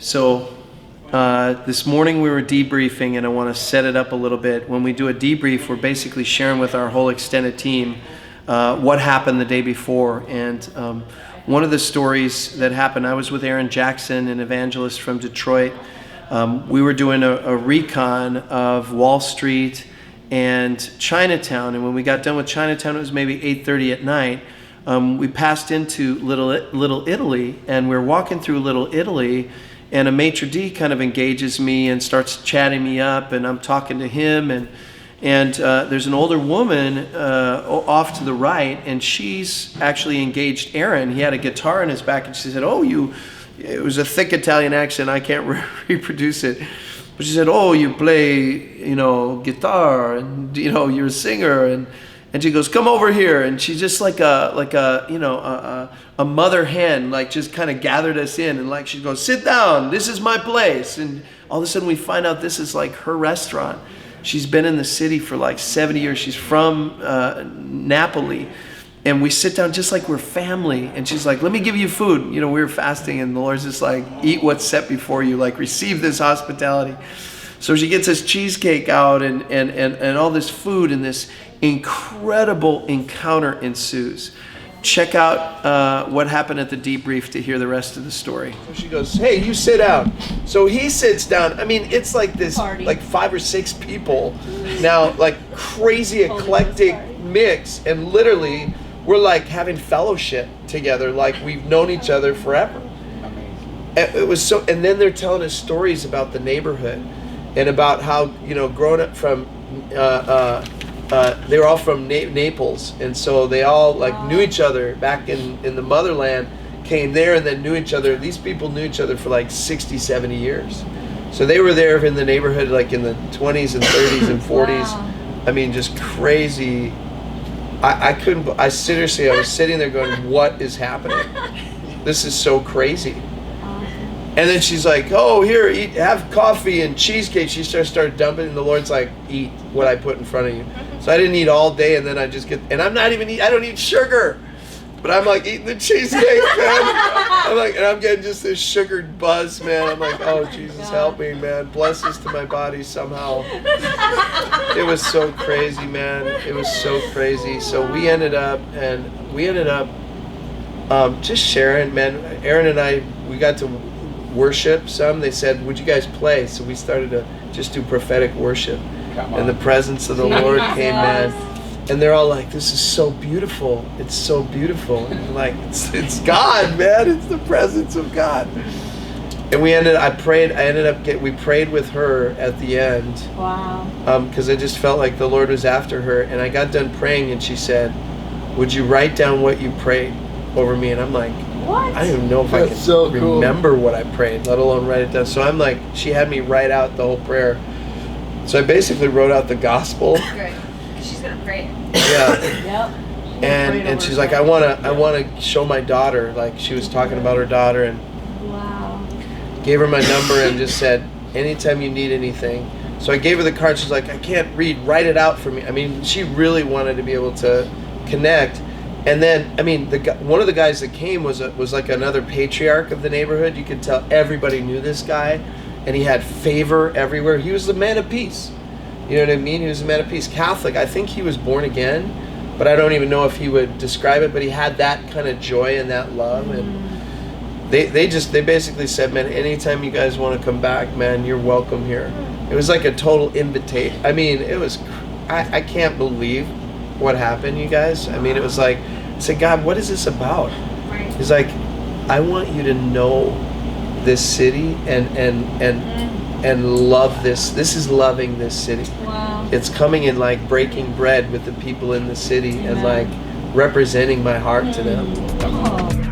So this morning we were debriefing, and I want to set it up a little bit. When we do a debrief, we're basically sharing with our whole extended team what happened the day before. And one of the stories that happened, I was with Aaron Jackson, an evangelist from Detroit. We were doing a recon of Wall Street and Chinatown, and when we got done with Chinatown, it was maybe 8:30 at night. We passed into Little Italy, and we're walking through Little Italy, and a maitre d' kind of engages me and starts chatting me up, and I'm talking to him, and there's an older woman off to the right, and she's actually engaged Aaron. He had a guitar in his back, and she said, it was a thick Italian accent, I can't reproduce it, but she said, you play, guitar, and you're a singer, and she goes, come over here, and she's just like a mother hen, like just kind of gathered us in, and like she goes, sit down, this is my place, and all of a sudden we find out this is like her restaurant. She's been in the city for like 70 years. She's from Napoli, and we sit down just like we're family, and she's like, let me give you food. We were fasting, and the Lord's just like, eat what's set before you, like receive this hospitality. So she gets this cheesecake out and all this food, and this incredible encounter ensues. Check out what happened at the debrief to hear the rest of the story. So she goes, hey, you sit down. So he sits down. I mean, it's like this, party. Like 5 or 6 people now, like crazy eclectic mix, and literally we're like having fellowship together, like we've known each other forever. It was so, and then they're telling us stories about the neighborhood and about how, growing up from, they were all from Naples, and so they all like knew each other back in the motherland, came there and then knew each other. These people knew each other for like 60, 70 years. So they were there in the neighborhood like in the 20s and 30s and 40s. Wow. I mean, just crazy. I was sitting there going, what is happening? This is so crazy. And then she's like, here, eat, have coffee and cheesecake. She started dumping, and the Lord's like, eat what I put in front of you. So I didn't eat all day, and then I just and I'm not even I don't eat sugar. But I'm like eating the cheesecake, man. And I'm getting just this sugared buzz, man. I'm like, Jesus, help me, man. Bless this to my body somehow. It was so crazy, man. It was so crazy. So we ended up just sharing, man. Aaron and I, we got to worship some. They said, would you guys play? So we started to just do prophetic worship, and the presence of the Lord came, man. And they're all like, this is so beautiful, it's so beautiful. And like, it's God, man. It's the presence of God. And we prayed with her at the end. Wow. Because I just felt like the Lord was after her, and I got done praying, and she said, would you write down what you prayed over me? And I'm like, what? I don't even know if I can remember what I prayed, let alone write it down. So I'm like, she had me write out the whole prayer. So I basically wrote out the gospel. Great. She's gonna pray it. Yeah. Yep. And she's like, I wanna show my daughter. Like, she was talking about her daughter, and wow. Gave her my number and just said, anytime you need anything. So I gave her the card. She's like, I can't read. Write it out for me. I mean, she really wanted to be able to connect. And then, I mean, one of the guys that came was like another patriarch of the neighborhood. You could tell everybody knew this guy, and he had favor everywhere. He was the man of peace. You know what I mean? He was a man of peace. Catholic. I think he was born again, but I don't even know if he would describe it. But he had that kind of joy and that love, and they basically said, man, anytime you guys want to come back, man, you're welcome here. It was like a total invitation. I mean, it was. I can't believe what happened, you guys. I mean, it was like, I said, God, what is this about? Right. He's like, I want you to know this city and love this. This is loving this city. Wow. It's coming and like breaking bread with the people in the city. Amen. And like representing my heart to them. Oh.